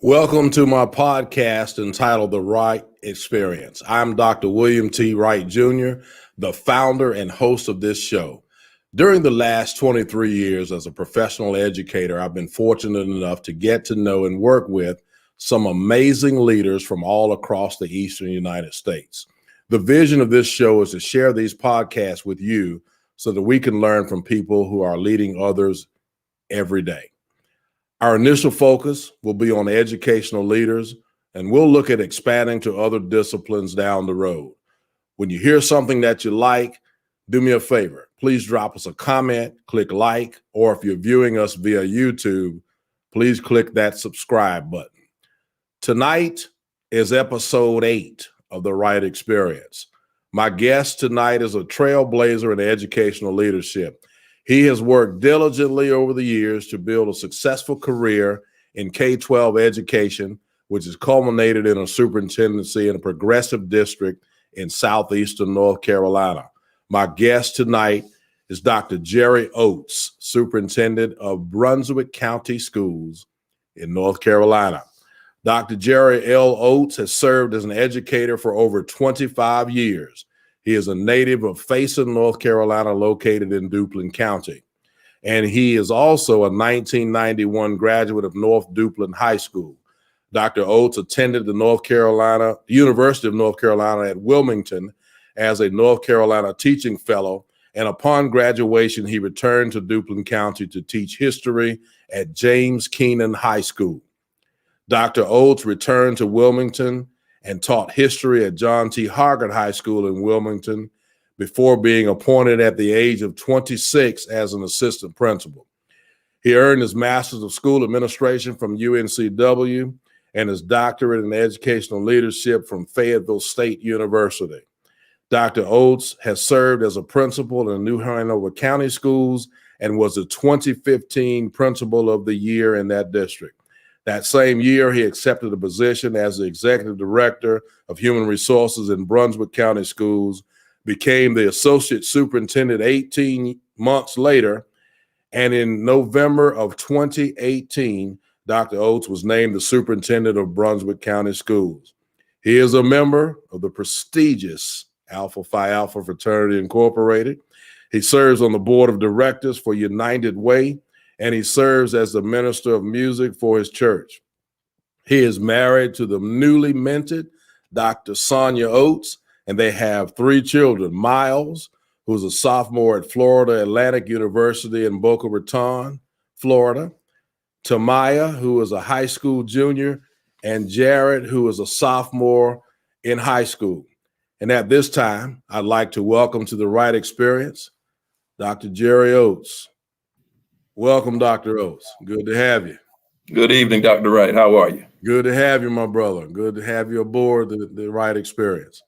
Welcome to my podcast entitled The Wright Experience. I'm Dr. William T. Wright Jr., the founder and host of this show. During the last 23 years as a professional educator, I've been fortunate enough to get to know and work with some amazing leaders from all across the Eastern United States. The vision of this show is to share these podcasts with you so that we can learn from people who are leading others every day. Our initial focus will be on educational leaders, and we'll look at expanding to other disciplines down the road. When you hear something that you like, do me a favor. Please drop us a comment, click like, or if you're viewing us via YouTube, please click that subscribe button. Tonight is episode 8 of The Wright Experience. My guest tonight is a trailblazer in educational leadership. He has worked diligently over the years to build a successful career in K-12 education, which has culminated in a superintendency in a progressive district in southeastern North Carolina. My guest tonight is Dr. Jerry Oates, Superintendent of Brunswick County Schools in North Carolina. Dr. Jerry L. Oates has served as an educator for over 25 years. He is a native of Faison, North Carolina, located in Duplin County. And he is also a 1991 graduate of North Duplin High School. Dr. Oates attended the University of North Carolina at Wilmington as a North Carolina teaching fellow. And upon graduation, he returned to Duplin County to teach history at James Keenan High School. Dr. Oates returned to Wilmington and taught history at John T. Hargett High School in Wilmington before being appointed at the age of 26 as an assistant principal. He earned his Master's of School Administration from UNCW and his doctorate in educational leadership from Fayetteville State University. Dr. Oates has served as a principal in New Hanover County Schools and was the 2015 Principal of the Year in that district. That same year, he accepted a position as the Executive Director of Human Resources in Brunswick County Schools, became the Associate Superintendent 18 months later, and in November of 2018, Dr. Oates was named the Superintendent of Brunswick County Schools. He is a member of the prestigious Alpha Phi Alpha Fraternity Incorporated. He serves on the Board of Directors for United Way, and he serves as the minister of music for his church. He is married to the newly minted Dr. Sonia Oates, and they have 3 children: Miles, who's a sophomore at Florida Atlantic University in Boca Raton, Florida; Tamaya, who is a high school junior; and Jared, who is a sophomore in high school. And at this time, I'd like to welcome to the Wright Experience, Dr. Jerry Oates. Welcome, Dr. Oates. Good to have you. Good evening, Dr. Wright. How are you? Good to have you, my brother. Good to have you aboard the Wright Experience.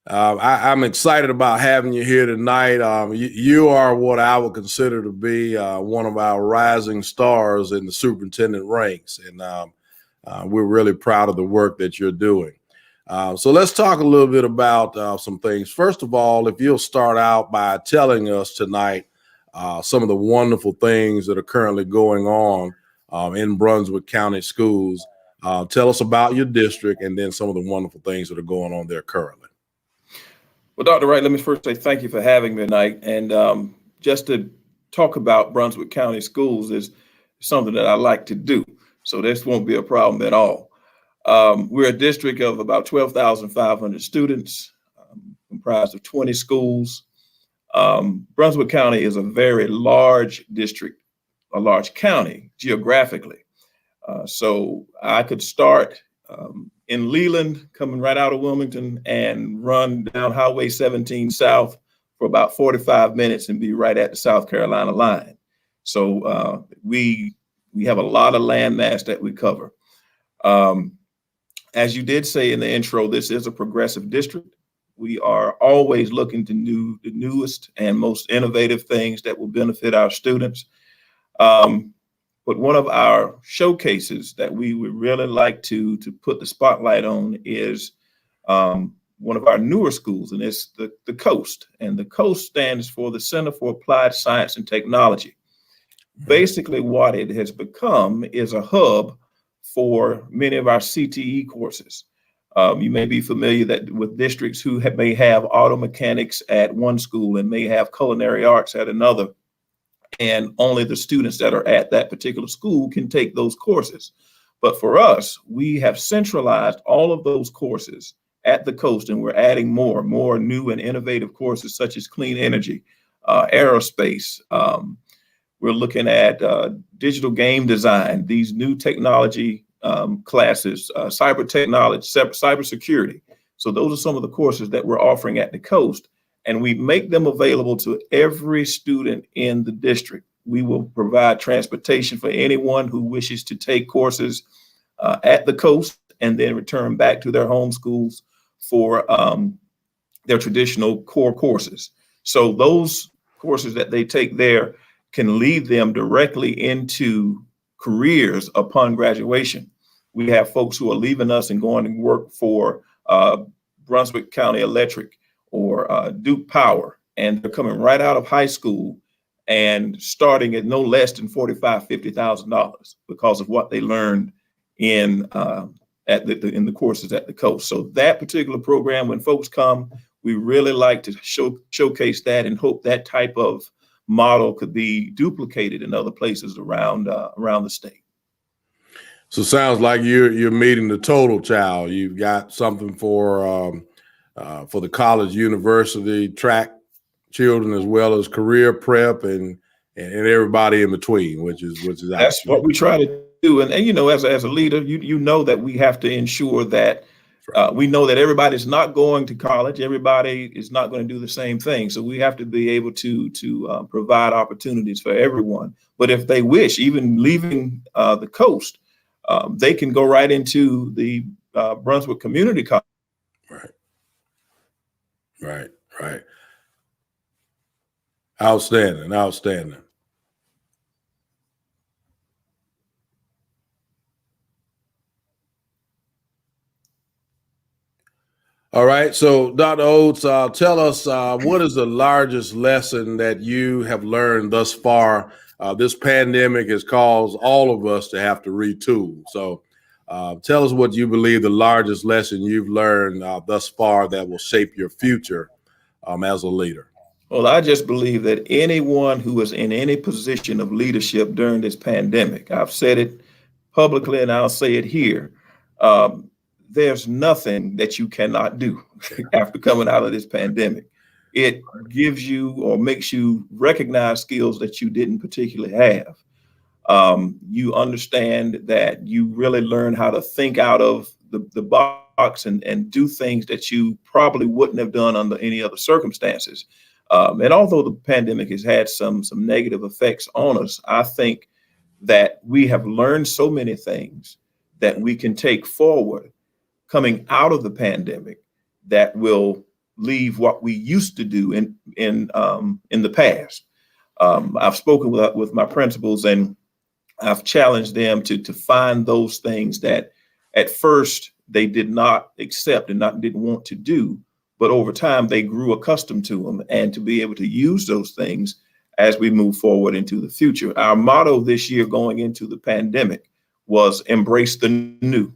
I'm excited about having you here tonight. You are what I would consider to be one of our rising stars in the superintendent ranks, and we're really proud of the work that you're doing. So let's talk a little bit about some things. First of all, if you'll start out by telling us tonight some of the wonderful things that are currently going on in Brunswick County Schools. Tell us about your district and then some of the wonderful things that are going on there currently. Well, Dr. Wright, let me first say thank you for having me tonight. And just to talk about Brunswick County Schools is something that I like to do. So this won't be a problem at all. We're a district of about 12,500 students, comprised of 20 schools. Brunswick County is a very large district, a large county geographically. So I could start in Leland, coming right out of Wilmington, and run down Highway 17 south for about 45 minutes and be right at the South Carolina line. So we have a lot of landmass that we cover. As you did say in the intro, this is a progressive district. We are always looking to the newest and most innovative things that will benefit our students. But one of our showcases that we would really like to put the spotlight on is one of our newer schools, and it's the Coast. And the Coast stands for the Center for Applied Science and Technology. Basically, what it has become is a hub for many of our CTE courses. You may be familiar that with districts who may have auto mechanics at one school and may have culinary arts at another, and only the students that are at that particular school can take those courses. But for us, we have centralized all of those courses at the coast, and we're adding more new and innovative courses such as clean energy, aerospace. We're looking at digital game design, these new technology classes, cyber technology, cybersecurity. So those are some of the courses that we're offering at the coast, and we make them available to every student in the district. We will provide transportation for anyone who wishes to take courses at the coast and then return back to their home schools for their traditional core courses. So those courses that they take there can lead them directly into careers upon graduation. We have folks who are leaving us and going to work for Brunswick County Electric or Duke Power, and they're coming right out of high school and starting at no less than $45,000, $50,000 because of what they learned in the courses at the coast. So that particular program, when folks come, we really like to showcase that and hope that type of model could be duplicated in other places around the state. So sounds like you're meeting the total child. You've got something for the college, university, track children, as well as career prep and everybody in between, which is that's what we try to do. And you know, as a leader, you know that we have to ensure that we know that everybody's not going to college. Everybody is not going to do the same thing. So we have to be able to provide opportunities for everyone. But if they wish, even leaving the coast, they can go right into the Brunswick Community College. Right. Outstanding. All right. So, Dr. Oates, tell us what is the largest lesson that you have learned thus far? This pandemic has caused all of us to have to retool. So tell us what you believe the largest lesson you've learned thus far that will shape your future as a leader. Well, I just believe that anyone who is in any position of leadership during this pandemic, I've said it publicly and I'll say it here, there's nothing that you cannot do after coming out of this pandemic. It gives you or makes you recognize skills that you didn't particularly have. You understand that you really learn how to think out of the box and do things that you probably wouldn't have done under any other circumstances. And although the pandemic has had some negative effects on us, I think that we have learned so many things that we can take forward coming out of the pandemic that will leave what we used to do in the past. I've spoken with my principals and I've challenged them to find those things that at first they did not accept and didn't want to do, but over time they grew accustomed to them, and to be able to use those things as we move forward into the future. Our motto this year going into the pandemic was embrace the new.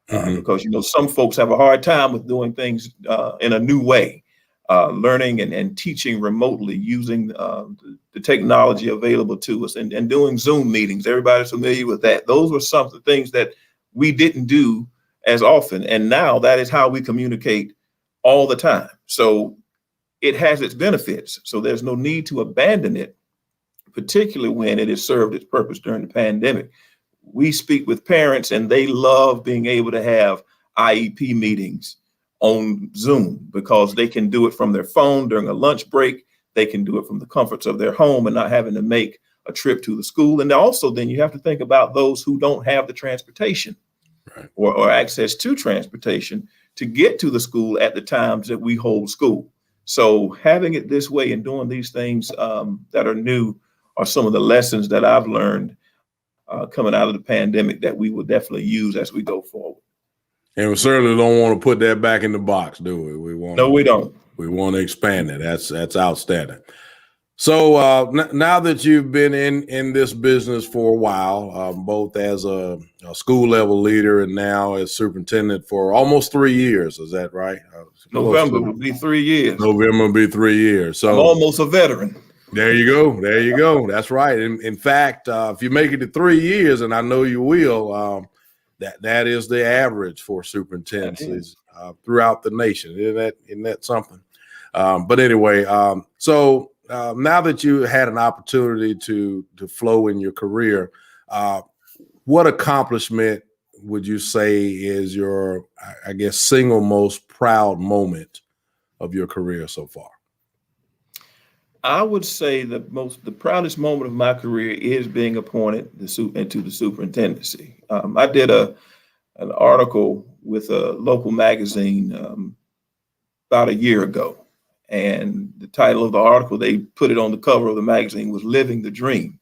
Because, you know, some folks have a hard time with doing things in a new way, learning and teaching remotely using the technology available to us and doing Zoom meetings. Everybody's familiar with that. Those were some of the things that we didn't do as often. And now that is how we communicate all the time. So it has its benefits. So there's no need to abandon it, particularly when it has served its purpose during the pandemic. We speak with parents and they love being able to have IEP meetings on Zoom because they can do it from their phone during a lunch break. They can do it from the comforts of their home and not having to make a trip to the school. And also then you have to think about those who don't have the transportation or access to transportation to get to the school at the times that we hold school. So having it this way and doing these things that are new are some of the lessons that I've learned coming out of the pandemic that we will definitely use as we go forward. And we certainly don't want to put that back in the box, do we? No, we don't. We want to expand it. That's outstanding. So now that you've been in this business for a while, both as a school level leader and now as superintendent for almost 3 years, is that right? November will be 3 years. November will be 3 years. So I'm almost a veteran. there you go. There you go. That's right. In fact, if you make it to 3 years, and I know you will, that is the average for superintendencies throughout the nation. Isn't that something? But anyway, so now that you had an opportunity to flow in your career, what accomplishment would you say is your, I guess, single most proud moment of your career so far? I would say the proudest moment of my career is being appointed into the superintendency. I did an article with a local magazine about a year ago, and the title of the article, they put it on the cover of the magazine, was "Living the Dream."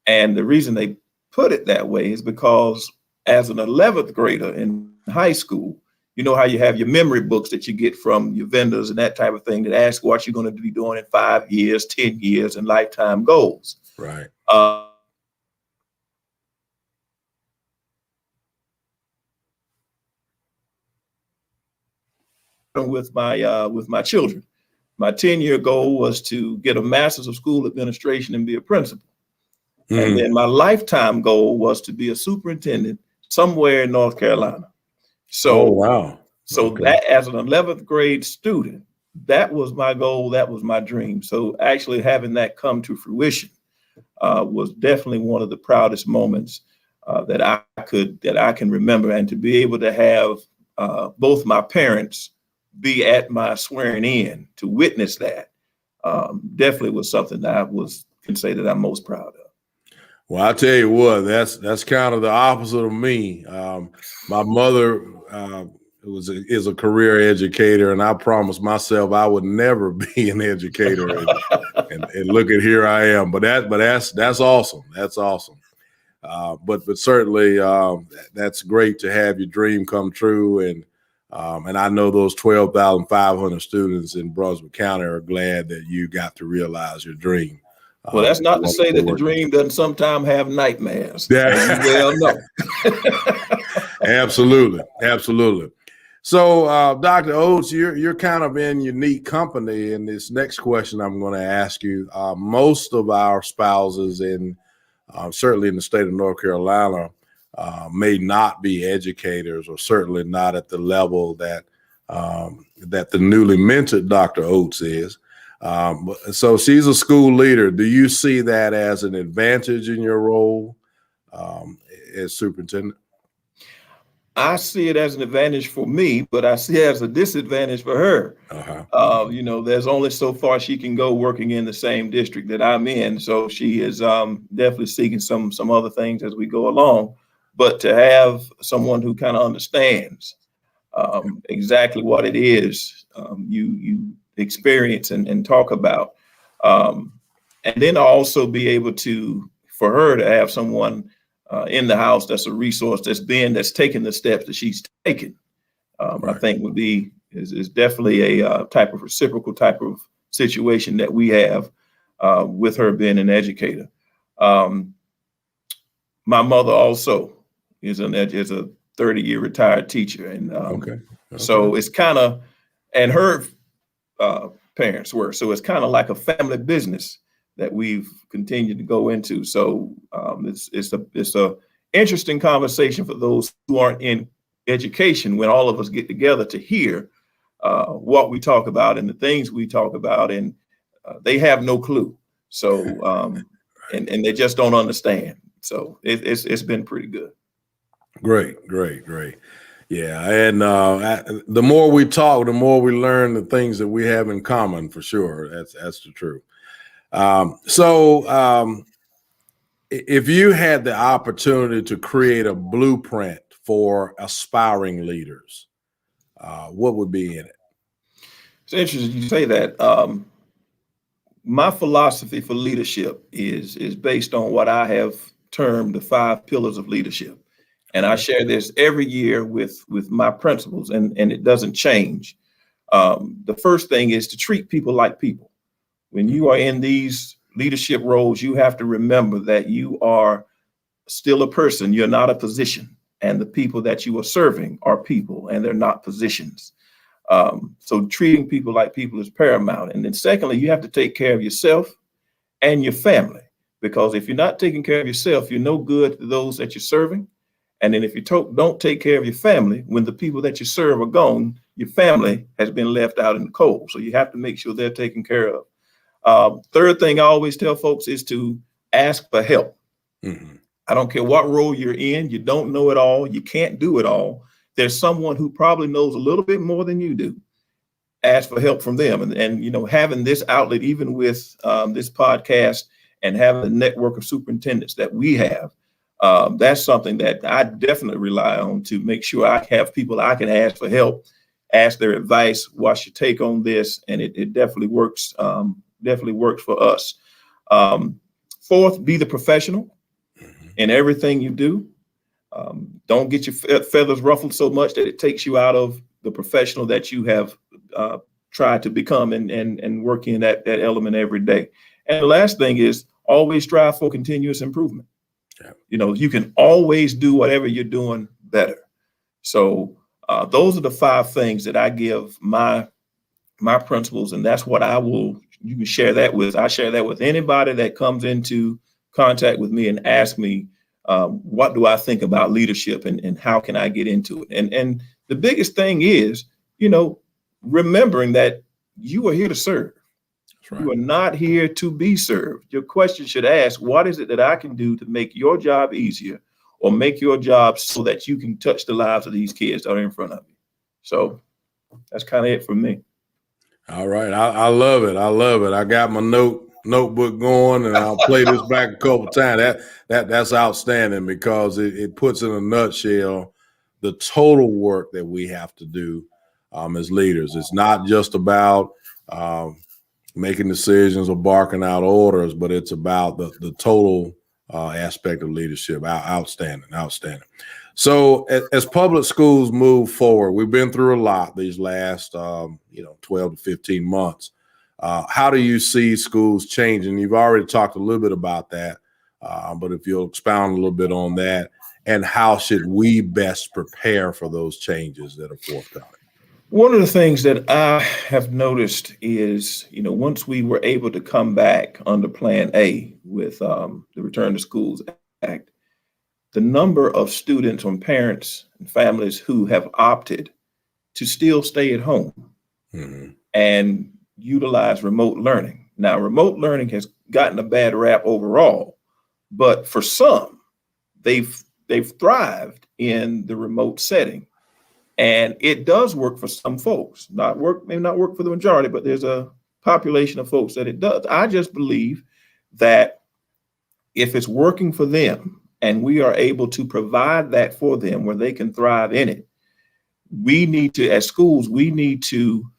And the reason they put it that way is because as an 11th grader in high school, you know how you have your memory books that you get from your vendors and that type of thing that ask what you're going to be doing in 5 years, 10 years, and lifetime goals. Right. With my children, my 10-year goal was to get a master's of school administration and be a principal. Mm-hmm. And then my lifetime goal was to be a superintendent somewhere in North Carolina. So, oh, wow. So okay. That as an 11th grade student, that was my goal. That was my dream. So actually having that come to fruition was definitely one of the proudest moments that I can remember. And to be able to have both my parents be at my swearing in to witness that definitely was something that I can say that I'm most proud of. Well, I tell you what, that's kind of the opposite of me. My mother is a career educator, and I promised myself I would never be an educator. And look at here I am. But that's awesome. That's awesome. But certainly that's great to have your dream come true. And I know those 12,500 students in Brunswick County are glad that you got to realize your dream. Well, that's not to say that the dream doesn't sometimes have nightmares. Yeah. Well, no. Absolutely. Absolutely. So, Dr. Oates, you're kind of in unique company in this next question I'm going to ask you. Most of our spouses certainly in the state of North Carolina may not be educators, or certainly not at the level that the newly minted Dr. Oates is. So she's a school leader. Do you see that as an advantage in your role as superintendent? I see it as an advantage for me, but I see it as a disadvantage for her. There's only so far she can go working in the same district that I'm in. So she is definitely seeking some other things as we go along. But to have someone who kind of understands exactly what it is you experience and talk about, and then also be able for her to have someone in the house that's a resource, that's taking the steps that she's taken, right. I think is definitely a type of reciprocal type of situation that we have with her being an educator. My mother also is a 30-year retired teacher, and okay. So it's kind of, and her parents were, so it's kind of like a family business that we've continued to go into. So it's a interesting conversation for those who aren't in education when all of us get together to hear what we talk about and the things we talk about, and they have no clue. So and they just don't understand. So it's been pretty good. Great. Yeah, and the more we talk, the more we learn the things that we have in common, for sure. That's the truth. So if you had the opportunity to create a blueprint for aspiring leaders, what would be in it? It's interesting you say that. My philosophy for leadership is based on what I have termed the 5 pillars of leadership. And I share this every year with my principals, and it doesn't change. The first thing is to treat people like people. When you are in these leadership roles, you have to remember that you are still a person. You're not a position. And the people that you are serving are people, and they're not positions. So treating people like people is paramount. And then secondly, you have to take care of yourself and your family, because if you're not taking care of yourself, you're no good to those that you're serving. And then if you don't take care of your family, when the people that you serve are gone, your family has been left out in the cold. So you have to make sure they're taken care of. Third thing I always tell folks is to ask for help. Mm-hmm. I don't care what role you're in. You don't know it all. You can't do it all. There's someone who probably knows a little bit more than you do. Ask for help from them. And you know, having this outlet, even with this podcast and having the network of superintendents that we have, that's something that I definitely rely on to make sure I have people I can ask for help, ask their advice. What's your take on this? And it definitely works. Definitely works for us. Fourth, be the professional in everything you do. Don't get your feathers ruffled so much that it takes you out of the professional that you have tried to become and work in that element every day. And the last thing is always strive for continuous improvement. Yeah. You know, you can always do whatever you're doing better. So those are the 5 things that I give my principles, and that's what you can share that with. I share that with anybody that comes into contact with me and ask me, what do I think about leadership and how can I get into it? And the biggest thing is, you know, remembering that you are here to serve. That's right. You are not here to be served. Your question should ask, what is it that I can do to make your job easier or make your job so that you can touch the lives of these kids that are in front of you? So that's kind of it for me. All right. I love it. I love it. I got my notebook going, and I'll play this back a couple times. That's outstanding, because it puts in a nutshell the total work that we have to do as leaders. It's not just about making decisions or barking out orders, but it's about the total aspect of leadership. Outstanding. So as public schools move forward, we've been through a lot these last 12 to 15 months. How do you see schools changing? You've already talked a little bit about that, but if you'll expound a little bit on that, and how should we best prepare for those changes that are forthcoming? One of the things that I have noticed is, you know, once we were able to come back under Plan A with the Return to Schools Act, the number of students and parents and families who have opted to still stay at home and utilize remote learning. Now, remote learning has gotten a bad rap overall, but for some, they've thrived in the remote setting. And it does work for some folks. May not work for the majority, but there's a population of folks that it does. I just believe that if it's working for them and we are able to provide that for them where they can thrive in it, we need to, as schools, we need to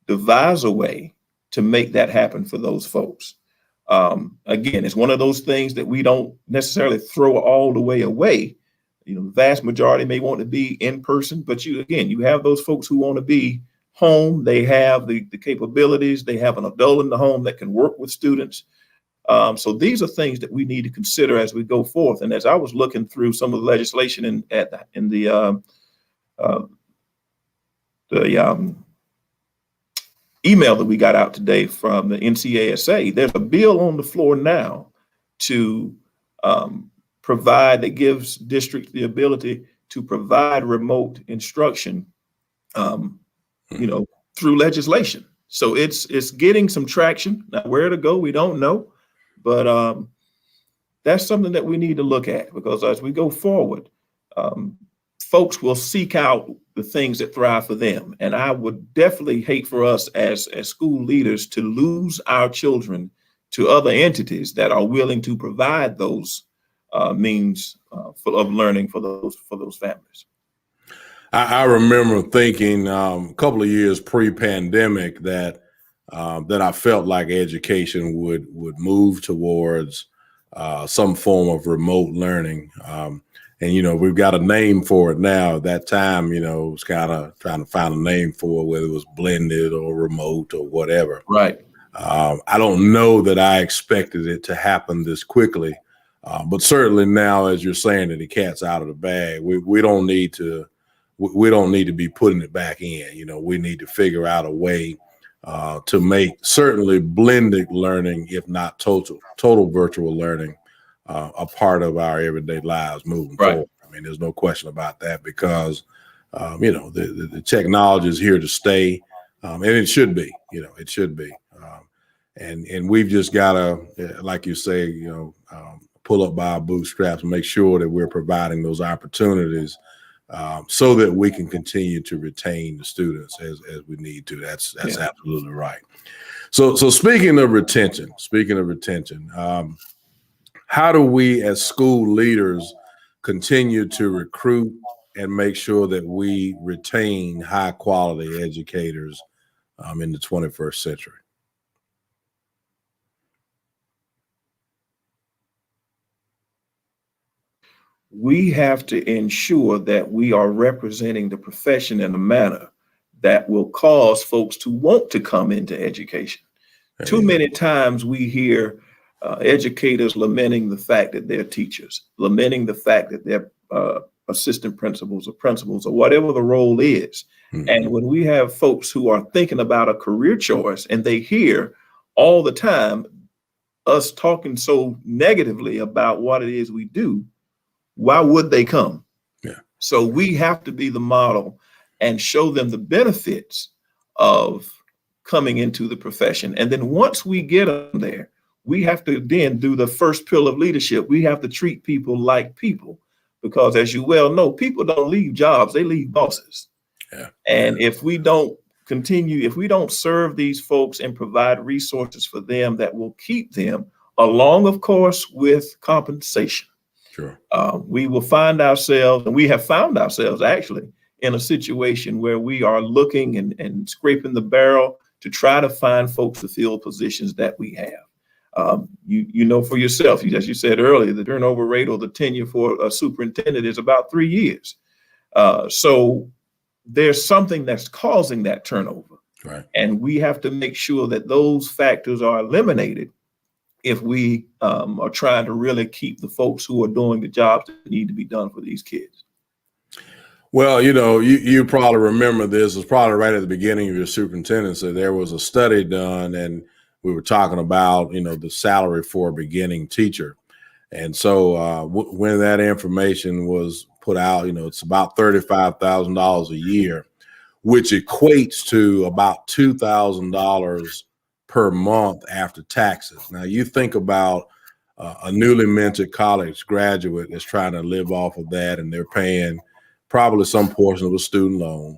devise a way to make that happen for those folks. Again, it's one of those things that we don't necessarily throw all the way away. You know, the vast majority may want to be in person, but you have those folks who want to be home. They have the capabilities. They have an adult in the home that can work with students. So these are things that we need to consider as we go forth. And as I was looking through some of the legislation in the email that we got out today from the NCASA, there's a bill on the floor now to provide, that gives districts the ability to provide remote instruction, through legislation. So it's getting some traction. Now, where to go, we don't know, but that's something that we need to look at, because as we go forward, folks will seek out the things that thrive for them. And I would definitely hate for us as school leaders to lose our children to other entities that are willing to provide those means of learning for those families. I remember thinking a couple of years pre-pandemic that I felt like education would move towards some form of remote learning. And, we've got a name for it now. At that time, it was kind of trying to find a name for it, whether it was blended or remote or whatever. Right. I don't know that I expected it to happen this quickly, but certainly now, as you're saying, that the cat's out of the bag, we don't need to be putting it back in. We need to figure out a way to make certainly blended learning, if not total virtual learning, a part of our everyday lives moving forward. I mean, there's no question about that, because the technology is here to stay, and it should be. It should be. And we've just got to, like you say, pull up by our bootstraps and make sure that we're providing those opportunities so that we can continue to retain the students as we need to. That's absolutely right. So speaking of retention, how do we as school leaders continue to recruit and make sure that we retain high quality educators in the 21st century? We have to ensure that we are representing the profession in a manner that will cause folks to want to come into education. Too many times we hear educators lamenting the fact that they're teachers, lamenting the fact that they're assistant principals or principals or whatever the role is. Mm-hmm. And when we have folks who are thinking about a career choice and they hear all the time us talking so negatively about what it is we do, why would they come? Yeah. So we have to be the model and show them the benefits of coming into the profession. And then once we get them there, we have to then do the first pillar of leadership. We have to treat people like people, because as you well know, people don't leave jobs, they leave bosses. Yeah. And if we don't serve these folks and provide resources for them that will keep them, along, of course, with compensation. Sure. We will find ourselves, and we have found ourselves actually, in a situation where we are looking and scraping the barrel to try to find folks to fill positions that we have. You know for yourself, as you said earlier, the turnover rate or the tenure for a superintendent is about 3 years. So there's something that's causing that turnover. Right. And we have to make sure that those factors are eliminated if we are trying to really keep the folks who are doing the jobs that need to be done for these kids. Well, you probably remember this. It was probably right at the beginning of your superintendency. There was a study done, and we were talking about, the salary for a beginning teacher. And so when that information was put out, it's about $35,000 a year, which equates to about $2,000 per month after taxes. Now you think about a newly minted college graduate that's trying to live off of that, and they're paying probably some portion of a student loan.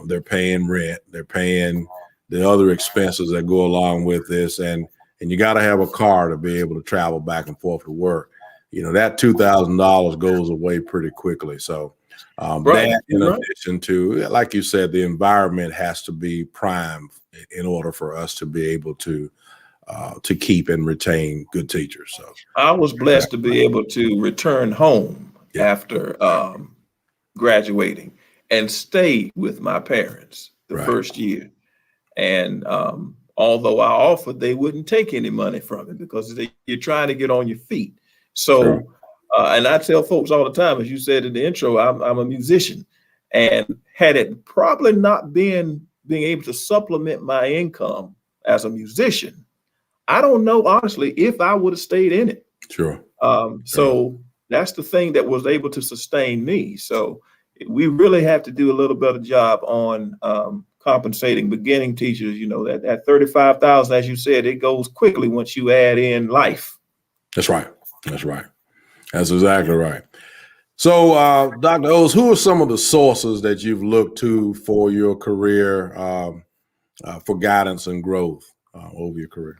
They're paying rent. They're paying the other expenses that go along with this, and you got to have a car to be able to travel back and forth to work. That $2,000 goes away pretty quickly. So that, in addition to, like you said, the environment has to be prime in order for us to be able to keep and retain good teachers. So I was blessed to be able to return home after graduating and stay with my parents the first year. And although I offered, they wouldn't take any money from it because you're trying to get on your feet. So, and I tell folks all the time, as you said in the intro, I'm a musician, and had it probably not being able to supplement my income as a musician, I don't know, honestly, if I would have stayed in it. Sure. So that's the thing that was able to sustain me. So we really have to do a little better job on compensating beginning teachers. That $35,000, as you said, it goes quickly once you add in life. That's right. That's exactly right. So, Dr. Oates, who are some of the sources that you've looked to for your career, for guidance and growth over your career?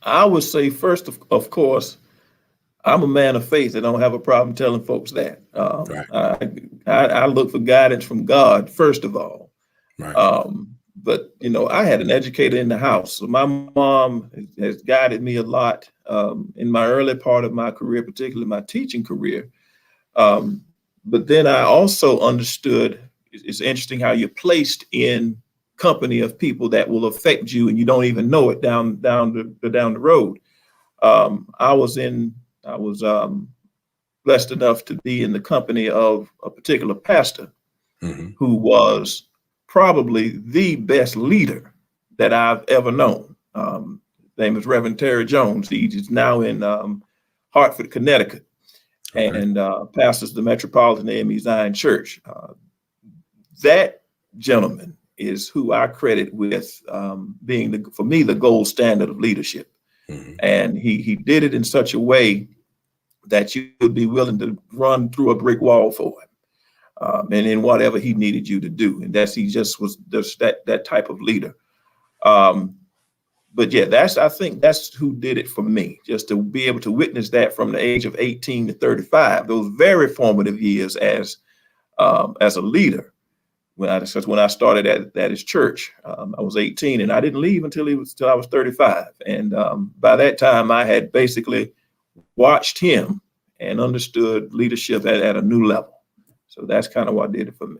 I would say first, of course, I'm a man of faith. I don't have a problem telling folks that. I look for guidance from God, first of all. Right. But, I had an educator in the house. So my mom has guided me a lot in my early part of my career, particularly my teaching career. But then I also understood, it's interesting how you're placed in company of people that will affect you and you don't even know it down the road. I was blessed enough to be in the company of a particular pastor who was probably the best leader that I've ever known. His name is Reverend Terry Jones. He's now in Hartford, Connecticut, and pastors the Metropolitan AME Zion Church. That gentleman is who I credit with being, for me, the gold standard of leadership. And he did it in such a way that you would be willing to run through a brick wall for him. And in whatever he needed you to do. And he just was just that type of leader. But yeah, I think that's who did it for me, just to be able to witness that from the age of 18 to 35, those very formative years as a leader. When I started at his church, I was 18 and I didn't leave until I was 35. And by that time I had basically watched him and understood leadership at a new level. So that's kind of what did it for me.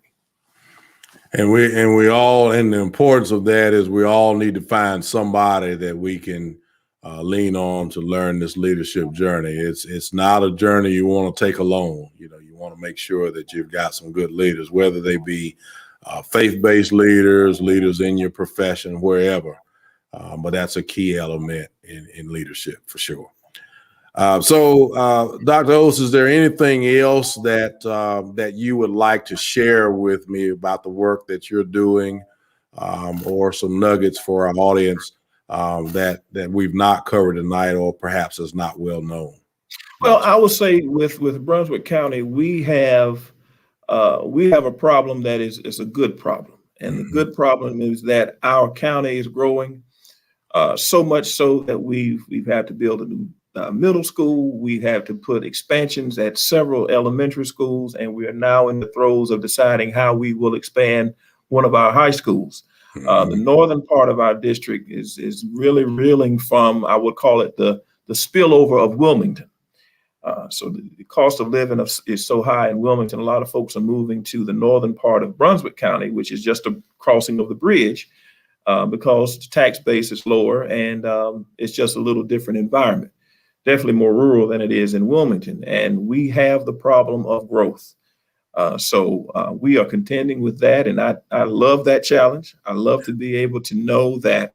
And we all, and the importance of that is we all need to find somebody that we can lean on to learn this leadership journey. It's not a journey you want to take alone. You want to make sure that you've got some good leaders, whether they be faith-based leaders in your profession, wherever. But that's a key element in leadership for sure. So, Dr. Oates, is there anything else that you would like to share with me about the work that you're doing, or some nuggets for our audience that we've not covered tonight, or perhaps is not well known? Well, I would say with Brunswick County, we have a problem that is a good problem, and the good problem is that our county is growing so much so that we've had to build a new middle school. We have to put expansions at several elementary schools, and we are now in the throes of deciding how we will expand one of our high schools. The northern part of our district is really reeling from, I would call it the spillover of Wilmington. So the cost of living is so high in Wilmington, a lot of folks are moving to the northern part of Brunswick County, which is just a crossing of the bridge, because the tax base is lower and it's just a little different environment. Definitely more rural than it is in Wilmington. And we have the problem of growth. So we are contending with that. And I love that challenge. I love to be able to know that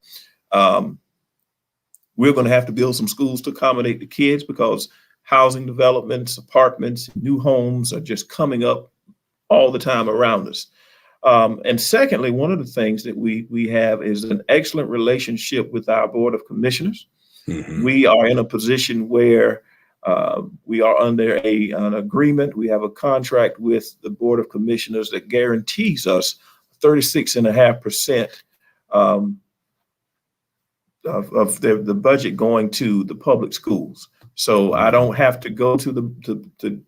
we're going to have to build some schools to accommodate the kids, because housing developments, apartments, new homes are just coming up all the time around us. And secondly, one of the things that we have is an excellent relationship with our Board of Commissioners. We are in a position where we are under an agreement. We have a contract with the Board of Commissioners that guarantees us 36.5% of the budget going to the public schools. So I don't have to go to the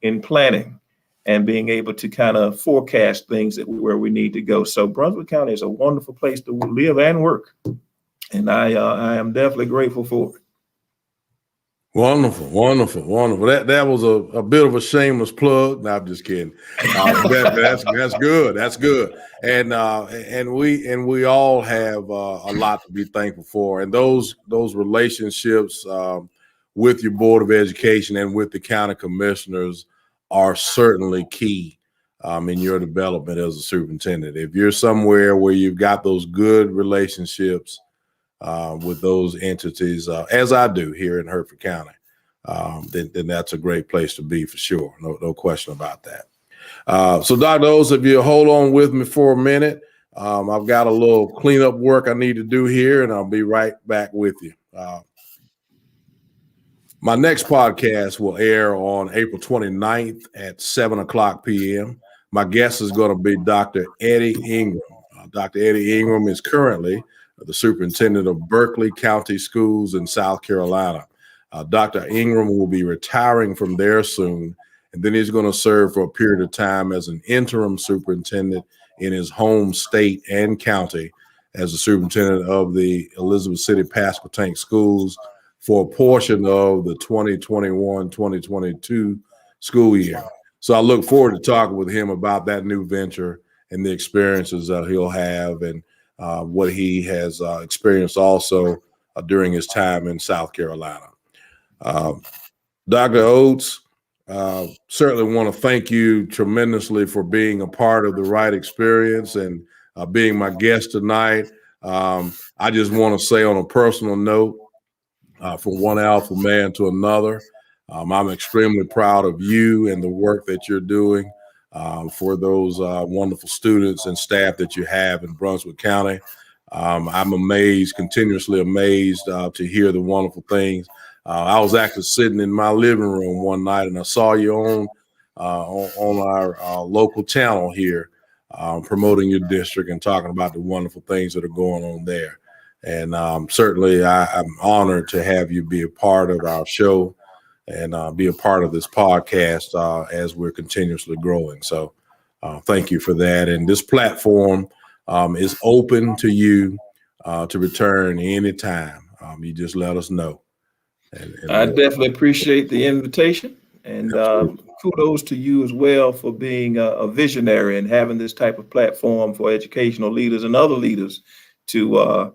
in planning and being able to kind of forecast things where we need to go. So Brunswick County is a wonderful place to live and work. And I am definitely grateful for it. Wonderful. That was a bit of a shameless plug. No, I'm just kidding. That's good. That's good. And we all have a lot to be thankful for. And those relationships with your Board of Education and with the county commissioners are certainly key in your development as a superintendent. If you're somewhere where you've got those good relationships with those entities, as I do here in Hertford County, then that's a great place to be for sure. No question about that. So Dr. Oates, if you hold on with me for a minute, I've got a little cleanup work I need to do here, and I'll be right back with you. My next podcast will air on April 29th at 7:00 p.m. My guest is going to be Dr. Eddie Ingram. Dr. Eddie Ingram is currently the superintendent of Berkeley County Schools in South Carolina. Dr. Ingram will be retiring from there soon, and then he's going to serve for a period of time as an interim superintendent in his home state and county as the superintendent of the Elizabeth City Pasquotank Schools, for a portion of the 2021-2022 school year. So I look forward to talking with him about that new venture and the experiences that he'll have and what he has experienced also during his time in South Carolina. Dr. Oates, certainly want to thank you tremendously for being a part of the Wright experience and being my guest tonight. I just want to say on a personal note, from one alpha man to another, I'm extremely proud of you and the work that you're doing for those wonderful students and staff that you have in Brunswick County. I'm amazed, continuously amazed to hear the wonderful things. I was actually sitting in my living room one night and I saw you on our local channel here promoting your district and talking about the wonderful things that are going on there. And certainly I'm honored to have you be a part of our show and be a part of this podcast as we're continuously growing. So thank you for that. And this platform is open to you to return anytime. You just let us know. And I definitely appreciate the invitation, and kudos to you as well for being a visionary and having this type of platform for educational leaders and other leaders to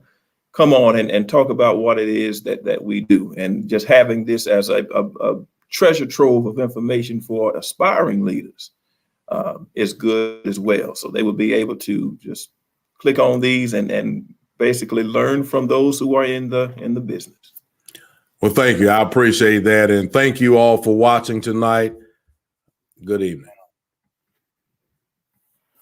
come on and talk about what it is that we do, and just having this as a treasure trove of information for aspiring leaders is good as well. So they will be able to just click on these and basically learn from those who are in the business. Well, thank you. I appreciate that. And thank you all for watching tonight. Good evening.